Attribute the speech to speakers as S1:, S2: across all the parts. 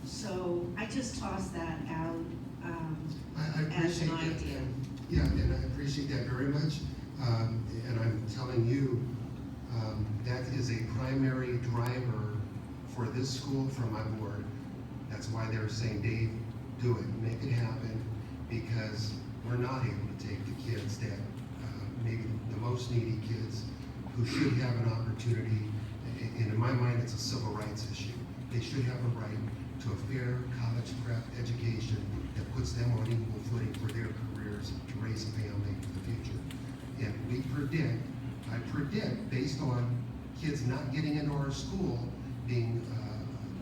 S1: So I just tossed that out
S2: I
S1: as an
S2: appreciate that.
S1: idea.
S2: Yeah, and I appreciate that very much. And I'm telling you, that is a primary driver for this school from my board. That's why they're saying, Dave, do it, make it happen, because we're not able to take the kids that, maybe the most needy kids who should have an opportunity, and in my mind, it's a civil rights issue. They should have a right to a fair college prep education that puts them on equal footing for their careers to raise a family for the future. And I predict, based on kids not getting into our school, being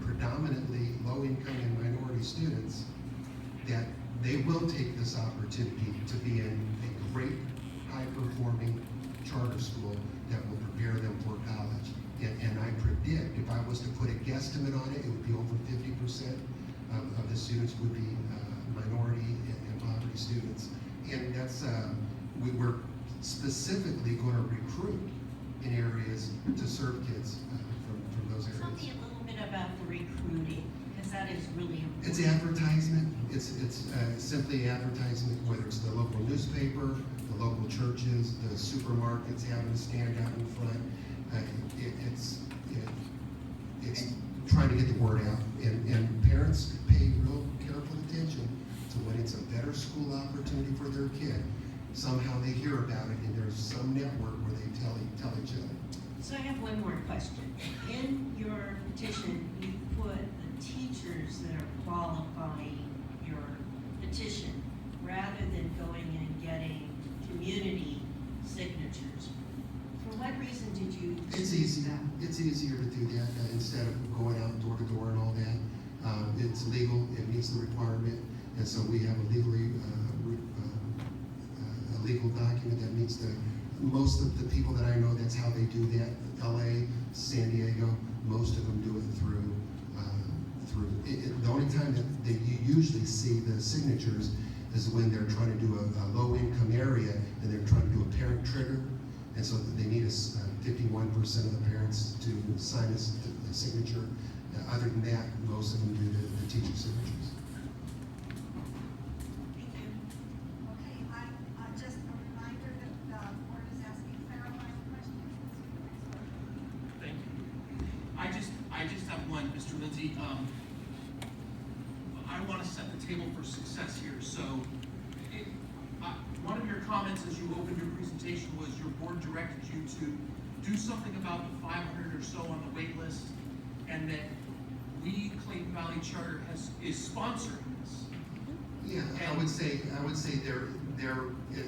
S2: predominantly low-income and minority students, that they will take this opportunity to be in a great, high-performing charter school that will prepare them for college. And I predict, if I was to put a guesstimate on it, it would be over 50% of the students would be minority and poverty students. And that's, we're specifically going to recruit in areas to serve kids from those areas.
S1: Tell me a little bit about the recruiting, because that is really important.
S2: It's advertisement. It's simply advertisement, whether it's the local newspaper, the local churches, the supermarkets having a stand out in front. It's trying to get the word out, and parents pay real careful attention to when it's a better school opportunity for their kid. Somehow they hear about it, and there's some network where they tell each other.
S1: So I have one more question. In your petition, you put the teachers that are qualifying your petition rather than going and getting community signatures. For what reason did you
S2: It's
S1: choose
S2: easy.
S1: that?
S2: It's easier to do that instead of going out door to door and all that. It's legal. It meets the requirement, and so we have a legal document that meets most of the people that I know. That's how they do that. LA, San Diego, most of them do it through. The only time that you usually see the signatures is when they're trying to do a low-income area and they're trying to do a parent trigger, and so they need 51% of the parents to sign a signature. Other than that, most of them do the teacher signatures.
S1: Thank you.
S3: Okay, just a reminder that the board is asking clarifying questions.
S4: Thank you. I just have one, Mr. Linzey. I want to set the table for success here. So, one of your comments as you opened your presentation was your board directed you to do something about the 500 or so on the wait list, and that we, Clayton Valley Charter, is sponsoring this.
S2: Yeah, I would say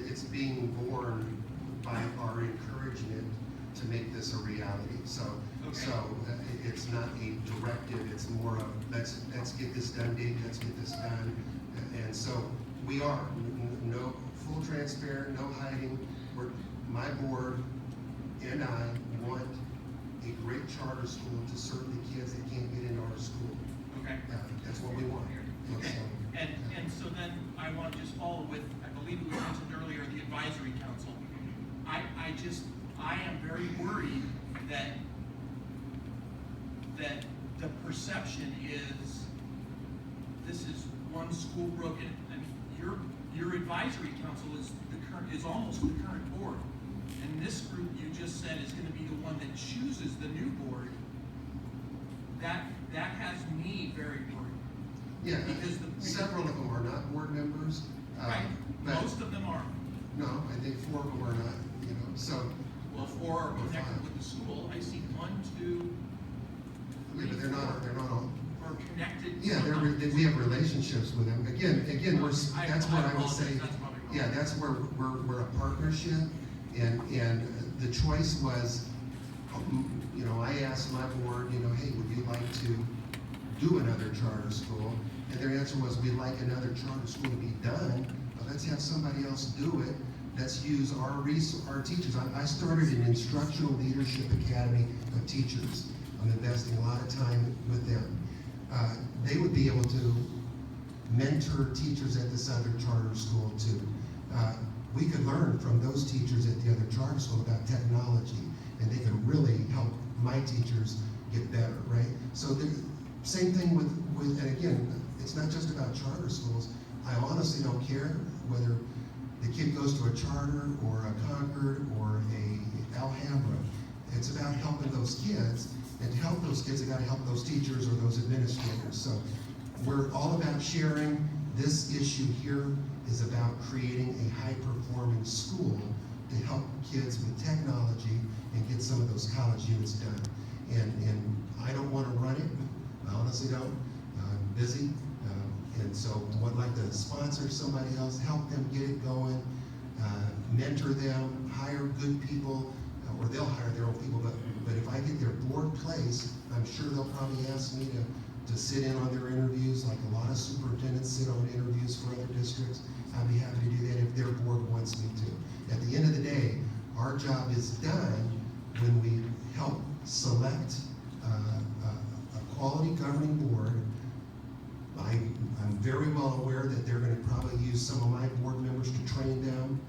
S2: it's being born by our encouragement to make this a reality. So it's not a directive. It's more of let's get this done, Dave. Let's get this done. And so we are no full transparent, no hiding. My board and I want a great charter school to serve the kids that can't get into our school. Okay. That's what we want.
S4: Okay. And so then I want to just follow with, I believe it was mentioned earlier, the advisory council. I am very worried that the perception is this is one school broken, and your advisory council is almost the current board. And this group you just said is going to be the one that chooses the new board. That has me very worried.
S2: Yeah,
S4: because
S2: several of them are not board members.
S4: Right. Most of them are.
S2: No, I think 4 of them are not. So.
S4: Well, 4 are connected with the school. I see 1, 2.
S2: Yeah, but they're not all.
S4: Or connected.
S2: Yeah, we have relationships with them. Again, that's where I would say. Yeah, that's where we're a partnership, and the choice was, I asked my board, hey, would you like to do another charter school? And their answer was, we'd like another charter school to be done, but let's have somebody else do it. Let's use our teachers. I started an instructional leadership academy of teachers. I'm investing a lot of time with them. They would be able to mentor teachers at this other charter school too. We could learn from those teachers at the other charter school about technology, and they could really help my teachers get better, right? So Same thing with, and again, it's not just about charter schools. I honestly don't care whether the kid goes to a charter or a Concord or a Alhambra. It's about helping those kids, and to help those kids, I gotta help those teachers or those administrators. So we're all about sharing. This issue here is about creating a high-performing school to help kids with technology and get some of those college units done. And I don't want to run it. I honestly don't. I'm busy. And so I would like to sponsor somebody else, help them get it going, mentor them, hire good people, or they'll hire their own people. But if I get their board place, I'm sure they'll probably ask me to sit in on their interviews, like a lot of superintendents sit on interviews for other districts. I'd be happy to do that if their board wants me to. At the end of the day, our job is done when we help select a quality governing board. I'm very well aware that they're going to probably use some of my board members to train them,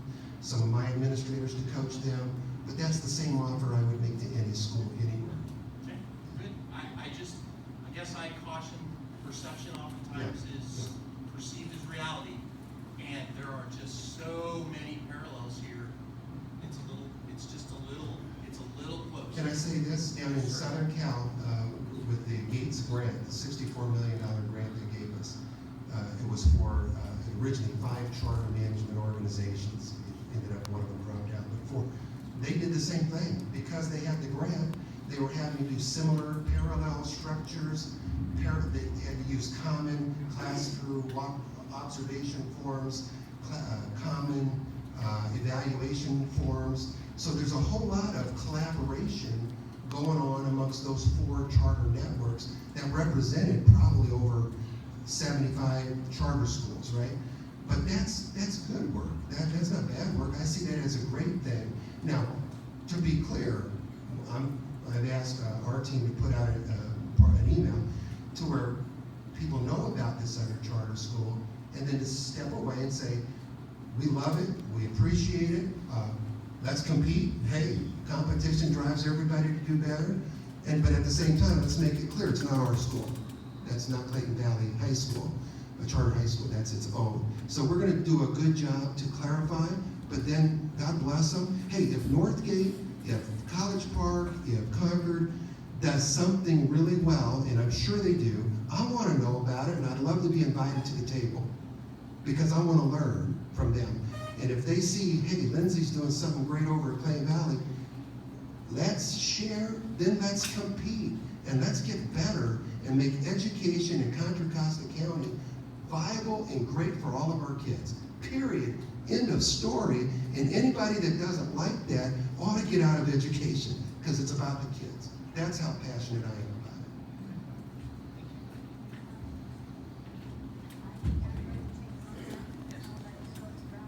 S2: some of my administrators to coach them, but that's the same offer I would make to any school anywhere.
S4: Okay, good. I guess I caution perception oftentimes is perceived as reality, and there are just so many parallels here. It's a little close.
S2: Can I say this? Down in Southern Cal, with the Gates grant, the $64 million grant they gave us, it was for originally 5 charter management organizations. Ended up one of them dropped out, but 4. They did the same thing. Because they had the grant, they were having to do similar parallel structures. They had to use common class-through observation forms, common evaluation forms. So there's a whole lot of collaboration going on amongst those 4 charter networks that represented probably over 75 charter schools, right? But that's good work. That's not bad work. I see that as a great thing. Now, to be clear, I've asked our team to put out an email to where people know about this other charter school, and then to step away and say, we love it, we appreciate it, let's compete. Hey, competition drives everybody to do better. But at the same time, let's make it clear, it's not our school. That's not Clayton Valley High School, a charter high school, that's its own. So we're gonna do a good job to clarify, but then God bless them. Hey, if Northgate, if College Park, if Concord does something really well, and I'm sure they do, I wanna know about it, and I'd love to be invited to the table because I wanna learn from them. And if they see, hey, Linzey's doing something great over at Clayton Valley, let's share, then let's compete, and let's get better and make education in Contra Costa County viable and great for all of our kids. Period. End of story. And anybody that doesn't like that ought to get out of education because it's about the kids. That's how passionate I am about it.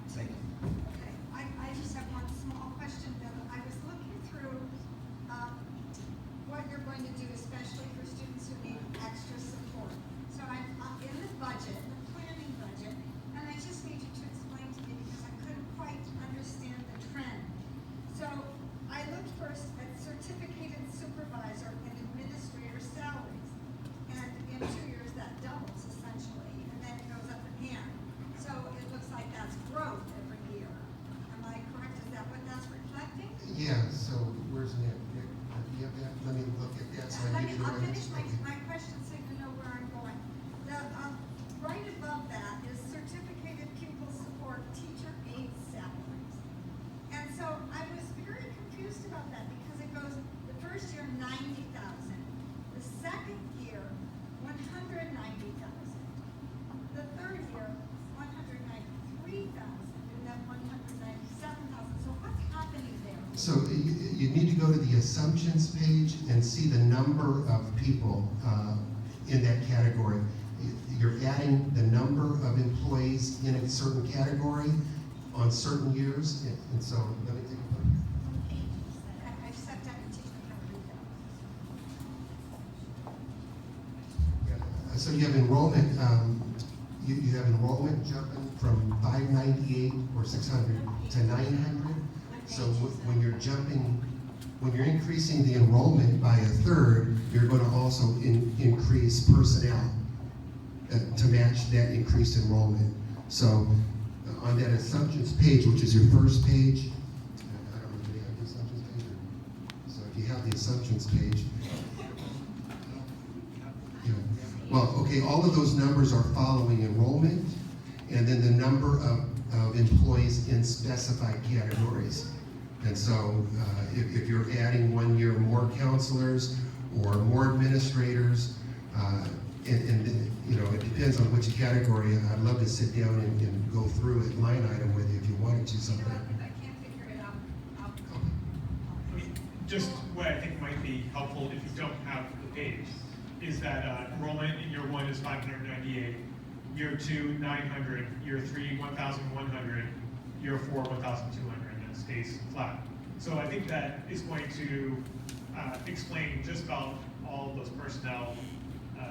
S3: Thank you. Okay, I just have one small question, Bill. I was looking through what you're going to do, especially for students who need extra support. So I'm in the budget, the planning budget, and I just need you to explain to me because I couldn't quite understand the trend. So I looked first at certificated supervisor and administrator salaries. And in 2 years, that doubles essentially, and then it goes up again. So it looks like that's growth every year. Am I correct? Is that what that's reflecting?
S2: Yeah, so where's Nick? Nick, do you have that? Let me look at that so I
S3: Let
S2: can
S3: me,
S2: get you the
S3: I'll
S2: right
S3: finish
S2: answer.
S3: my question so you know where I'm going. The, right above that is certificated pupil support teacher aid salaries. And so I was very confused about that because it goes, the first year, 90,000. The second year, 190,000. The third year, 193,000, and then 197,000. So what's happening there?
S2: So you need to go to the assumptions page and see the number of people in that category. You're adding the number of employees in a certain category on certain years. And so let me take a look.
S3: I just have to have you teach me how to read that.
S2: Yeah. So you have enrollment, you have enrollment jumping from 598 or 600 to 900. So when you're increasing the enrollment by a third, you're going to also increase personnel to match that increased enrollment. So on that assumptions page, which is your first page, I don't know if you have the assumptions page. So if you have the assumptions page, yeah. Well, okay, all of those numbers are following enrollment, and then the number of employees in specified categories. And so if you're adding 1 year more counselors or more administrators, and you know, it depends on which category. I'd love to sit down and go through it line item with you if you wanted to
S3: You know,
S2: sometime.
S3: I can't figure it out.
S5: Just what I think might be helpful if you don't have the page is that enrollment in year 1 is 598, year 2, 900, year 3, 1,100, year 4, 1,200, and it stays flat. So I think that is going to explain just about all of those personnel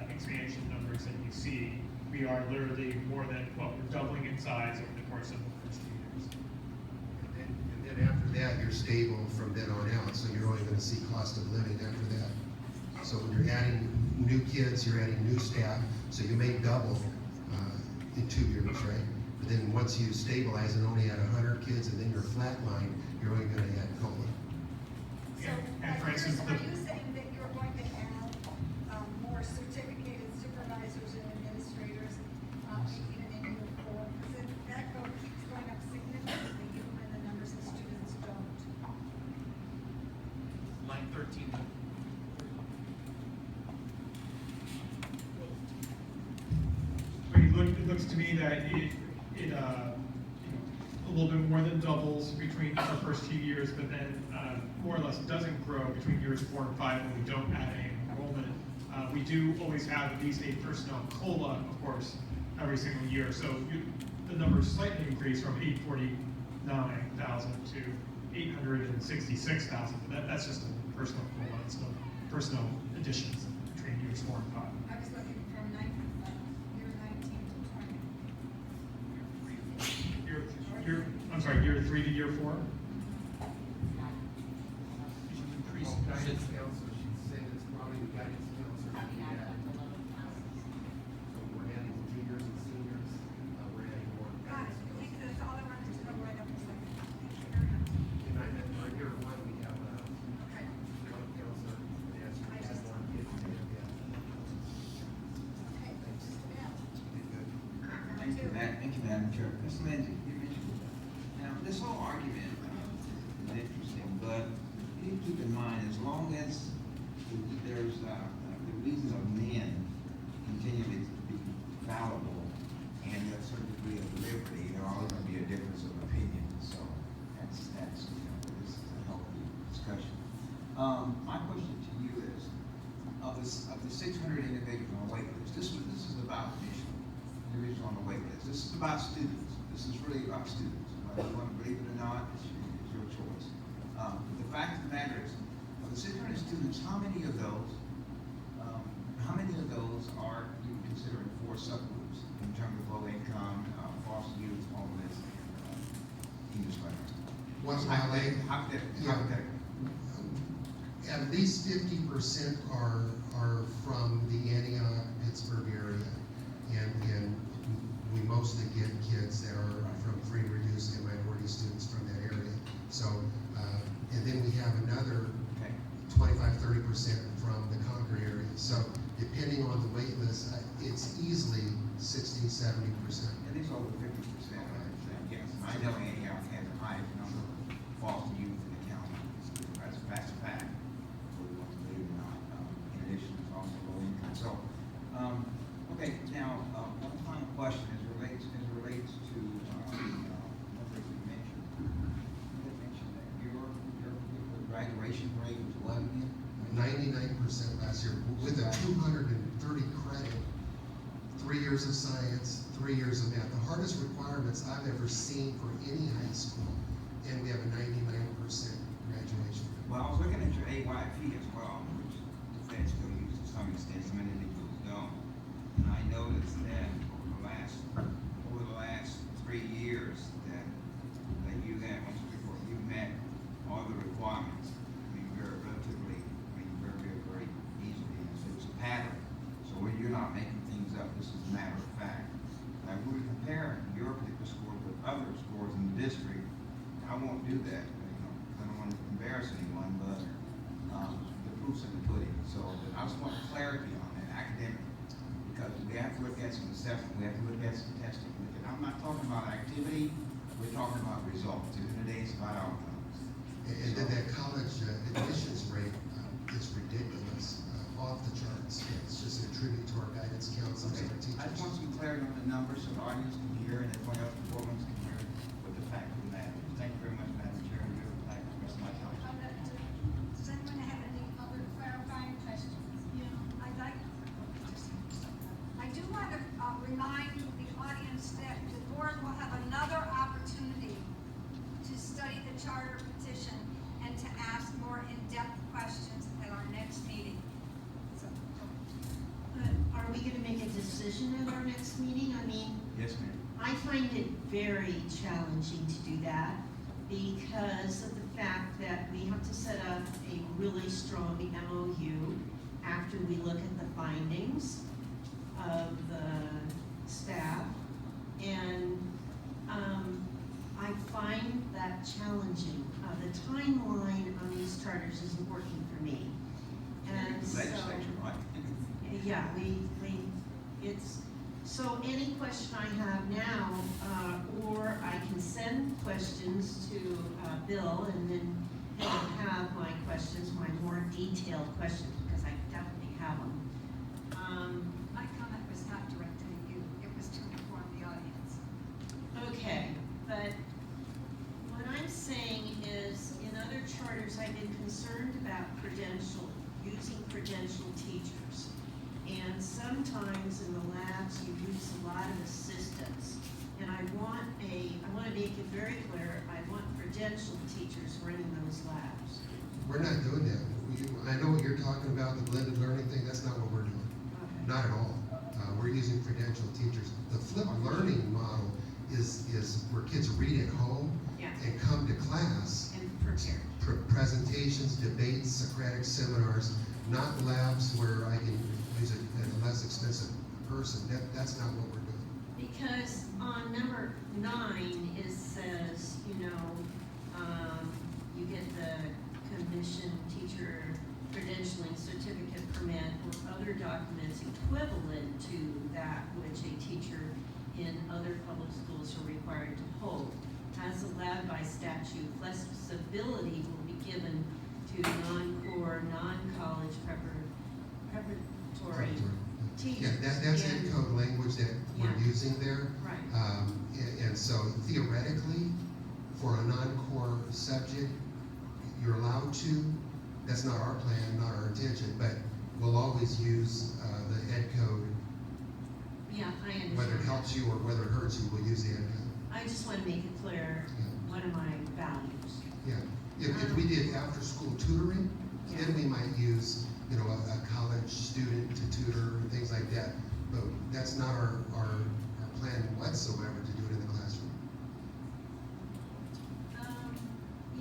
S5: expansion numbers that you see. We are literally more than, well, we're doubling in size over the course of the first 2 years.
S2: And then after that, you're stable from then on out, so you're only gonna see cost of living after that. So when you're adding new kids, you're adding new staff, so you may double in 2 years, right? But then once you stabilize and only add 100 kids, and then you're flatline, you're only gonna add COLA.
S3: So,
S5: And for instance,
S3: are you saying that you're going to add more certificated supervisors and administrators even in year 4? Because that keeps going up significantly even when the numbers of students don't.
S4: Line 13.
S5: It looks to me that it you know, a little bit more than doubles between our first few years, but then more or less doesn't grow between years 4 and 5 when we don't add any enrollment. We do always have at least a personnel COLA, of course, every single year. So the numbers slightly increase from 849,000 to 866,000. But that's just a personnel COLA. It's no personnel additions between years 4 and 5.
S3: I was looking from year 19 to 20.
S5: I'm sorry, year 3 to year 4?
S4: Increase.
S2: Guidance counselor, she's saying it's probably the guidance counselor. So we're adding juniors and seniors, we're adding more.
S3: Got it. That's all I wanted to know right up a second. Thank you very much.
S2: And I meant, right here, one, we have
S3: Okay.
S2: one counselor, and as we
S3: I
S2: add
S3: just-
S2: more kids, we have that.
S3: Okay, thanks. Yeah.
S6: Thank you, Madam Chair. Ms. Lindsey, you mentioned, now, this whole argument is interesting, but you need to keep in mind, as long as there's the reason of men continually to be fallible and a certain degree of liberty, there's always going to be a difference of opinion. So that's you know, this is a healthy discussion. My question to you is, of the 600 individuals on the wait list, this is about individuals on the wait list. This is about students. This is really about students. Whether you want to believe it or not, it's your choice. The fact of the matter is, of the 600 students, how many of those are you considering 4 subgroups in terms of low income, foster youth, homeless, and English learners?
S2: What's my
S6: Hypothetical.
S2: At least 50% are from the Antioch, Pittsburgh area. And we mostly get kids that are from free, reduced, and minority students from that area. So, and then we have another
S6: Okay.
S2: 25–30% from the Concord area. So depending on the wait list, it's easily 60–70%.
S6: At least over 50%, yes. I know Antioch has the highest number of foster youth in the county. That's a fact. Whether you want to believe it or not. In addition, it's also low income. So, okay, now, one final question as relates to one thing you mentioned. You had mentioned that your graduation rate was what again?
S2: 99% last year, with a 230 credit, 3 years of science, 3 years of math. The hardest requirements I've ever seen for any high school, and we have a 99% graduation.
S6: Well, I was looking at your AYP as well, which the Fed still uses to some extent, some individuals don't. And I noticed that over the last 3 years that you had, you met all the requirements. I mean, very easily. And so about making things up, this is a matter of fact. Now, we would compare your particular score with other scores in the district. I won't do that, you know, I don't want to embarrass anyone, but, the proof's in the pudding. So I just want clarity on that, academic, because we have to look at some assessment, we have to look at some testing. I'm not talking about activity, we're talking about results. In the day, it's about outcomes.
S2: And then that college admissions rate is ridiculous, off the charts. It's just a tribute to our guidance counselors and our teachers.
S6: I just want some clarity on the numbers so the audience can hear and everyone else in the boardrooms can hear what the fact of the matter is. Thank you very much, Madam Chair, and you're like the rest of my time.
S3: Does anyone have any other clarifying questions? Yeah. I do want to remind the audience that the board will have another opportunity to study the charter petition and to ask more in-depth questions at our next meeting. So,
S1: But are we gonna make a decision at our next meeting? I mean,
S6: Yes, ma'am.
S1: I find it very challenging to do that because of the fact that we have to set up a really strong MOU after we look at the findings of the staff. And I find that challenging. The timeline on these charters isn't working for me. And so,
S6: Legislature, right?
S1: yeah, so any question I have now, or I can send questions to Bill and then he'll have my questions, my more detailed questions, because I definitely have them.
S3: my comment was not directed at you, it was to inform the audience.
S1: Okay, but what I'm saying is, in other charters, I've been concerned about using credential teachers. And sometimes in the labs, you use a lot of assistants. And I want to make it very clear, I want credential teachers running those labs.
S2: We're not doing that. I know what you're talking about, the blended learning thing, that's not what we're doing.
S1: Okay.
S2: Not at all. We're using credential teachers. The flipped learning model is where kids read at home
S1: Yeah.
S2: and come to class.
S1: And prepare.
S2: Presentations, debates, Socratic seminars, not labs where I can use a less expensive person. That's not what we're doing.
S1: Because on number 9, it says, you get the commission teacher credentialing certificate, permit, or other documents equivalent to that which a teacher in other public schools are required to hold. As allowed by statute, flexibility will be given to non-core, non-college preparatory teachers.
S2: Yeah, that's
S1: And-
S2: in code language that we're
S1: Yeah.
S2: using there.
S1: Right.
S2: And so theoretically, for a non-core subject, you're allowed to. That's not our plan, not our intention, but we'll always use the ed code.
S1: Yeah, I understand.
S2: Whether it helps you or whether it hurts you, we'll use the ed code.
S1: I just want to make it clear, one of my values.
S2: Yeah. If we did after-school tutoring, then we might use, a college student to tutor and things like that. But that's not our plan whatsoever to do it in the classroom.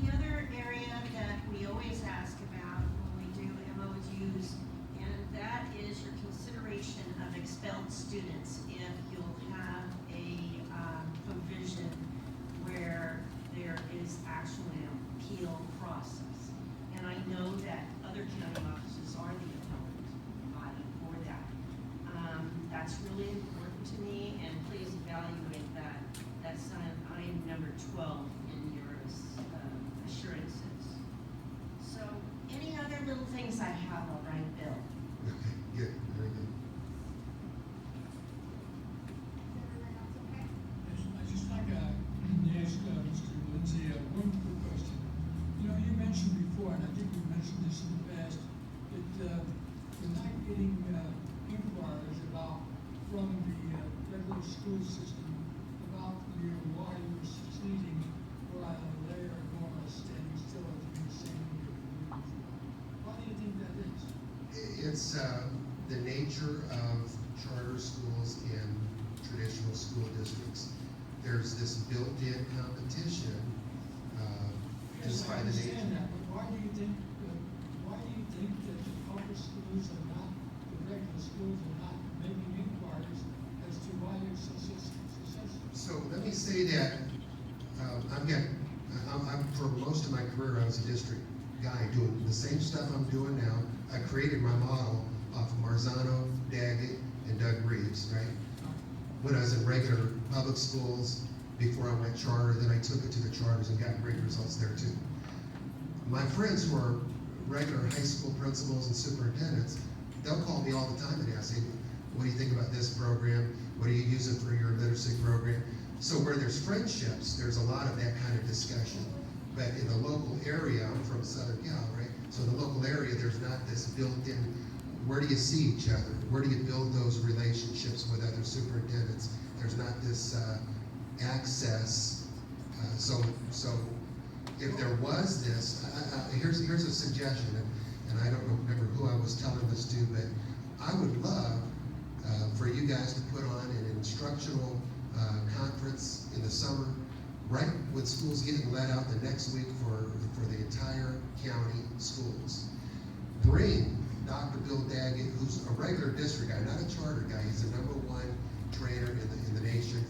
S1: The other area that we always ask about when we do MOUs, and that is your consideration of expelled students. If you'll have a provision where there is actually an appeal process. And I know that other county offices are the appellate body for that. That's really important to me, and please evaluate that. That's item number 12 in your assurances. So, any other little things I have, I'll write Bill.
S2: Okay, good, very good.
S3: Everyone else okay?
S7: I just like to ask Mr. Linzey one quick question. You mentioned before, and I think you mentioned this in the past, that you're not getting inquiries from the regular school system about why you're succeeding while they are more or less standing still at the same level. Why do you think that is?
S2: It's the nature of charter schools and traditional school districts. There's this built-in competition just
S7: Yes,
S2: by
S7: I
S2: the nature.
S7: understand that, but why do you think that the public schools are not, the regular schools are not making
S2: stuff I'm doing now, I created my model off of Marzano, Daggett, and Doug Reeves, right? When I was in regular public schools, before I went charter, then I took it to the charters and got great results there too. My friends who are regular high school principals and superintendents, they'll call me all the time and ask, hey, what do you think about this program? What are you using for your literacy program? So where there's friendships, there's a lot of that kind of discussion. But in the local area, I'm from Southern Cal, right? So in the local area, there's not this built-in, where do you see each other? Where do you build those relationships with other superintendents? There's not this access. So if there was this, here's a suggestion, and I don't remember who I was telling this to, but I would love for you guys to put on an instructional conference in the summer, right when school's getting let out the next week for the entire county schools. Bring Dr. Bill Daggett, who's a regular district guy, not a charter guy. He's the #1 trainer in the nation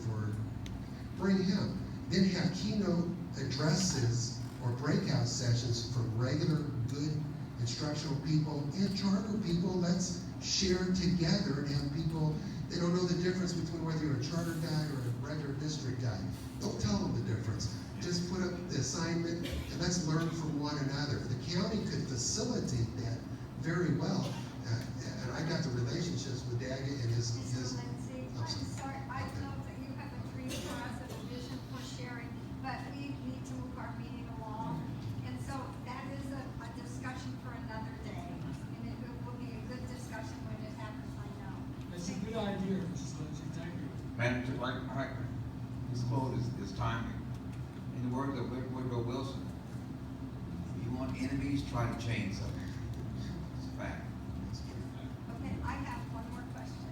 S2: bring him. Then have keynote addresses or breakout sessions from regular good instructional people and charter people. Let's share together and have people, they don't know the difference between whether you're a charter guy or a regular district guy. Don't tell them the difference. Just put up the assignment and let's learn from one another. The county could facilitate that very well. And I got the relationships with Daggett and his
S3: Mr. Lindsey, I'm sorry, I know that you have a dream for us and a vision for sharing, but we need to move our meeting along. And so that is a discussion for another day, and it will be a good discussion when it happens, I know.
S7: That's a good idea, Mrs. Lindsay, thank you.
S6: Madam Chair, this quote is timely. In the words of Woodrow Wilson, if you want enemies, try to change something. It's a fact.
S3: Okay, I have one more question.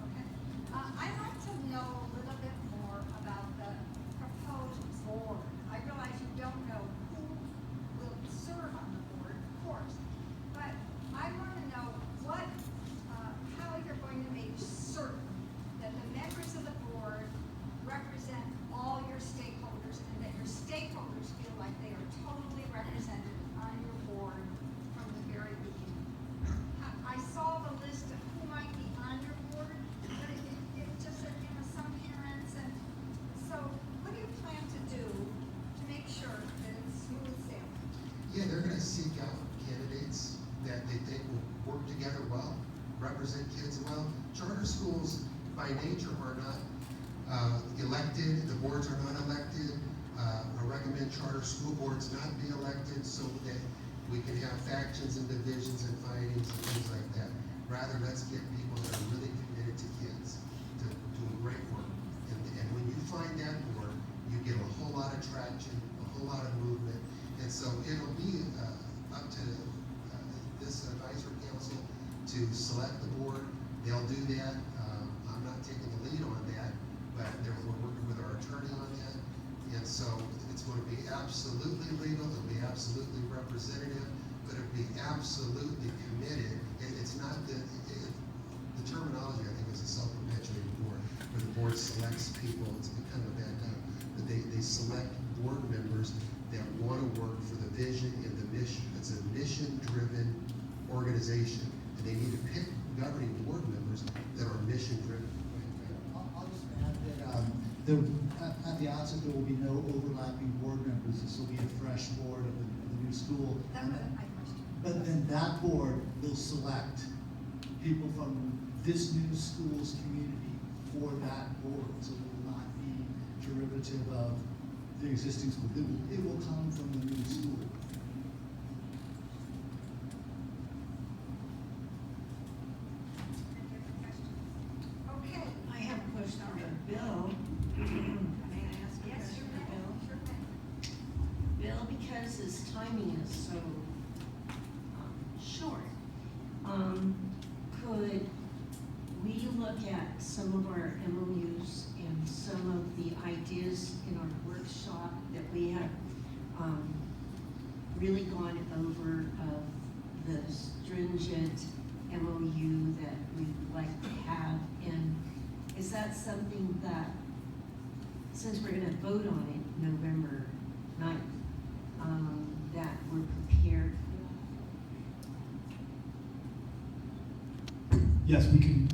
S3: Okay. I'd like to know a little bit more about the proposed board. I realize you don't know who will serve on the board, of course, but I want to know how you're going to make certain that the members of the board represent all your stakeholders and that your stakeholders feel like they are totally represented on your board from the very beginning. I saw the list of who might be on your board, but it just said, some parents, and so what do you plan to do to make sure that it's smooth sailing?
S2: Yeah, they're gonna seek out candidates that they think will work together well, represent kids well. Charter schools by nature are not elected, the boards are not elected. I recommend charter school boards not be elected so that we can have factions and divisions and fightings and things like that. Rather, let's get people that are really committed to kids, to doing great work. And when you find that board, you get a whole lot of traction, a whole lot of movement. And so it'll be up to this advisory council to select the board. They'll do that. I'm not taking the lead on that, but we're working with our attorney on that. And so it's going to be absolutely legal, it'll be absolutely representative, but it'll be absolutely committed. It's not the terminology, I think, is a self-perpetuating board, where the board selects people. It's become a bad time. But they select board members that want to work for the vision and the mission. It's a mission-driven organization, and they need to pick governing board members that are mission-driven.
S8: I'll just add that at the outset, there will be no overlapping board members. This will be a fresh board of the new school.
S3: That was my question.
S8: But then that board will select people from this new school's community for that board. So it will not be derivative of the existing school. It will come from the new school.
S3: Any other questions? Okay.
S1: I have a question for Bill. May I ask a
S3: Yes,
S1: question
S3: sure
S1: for Bill?
S3: thing, sure thing.
S1: Bill, because his timing is so short, could we look at some of our MOUs and some of the ideas in our workshop that we have really gone over of the stringent MOU that we would like to have? And is that something that, since we're gonna vote on it November 9th, that we're prepared for?
S9: Yes, we can,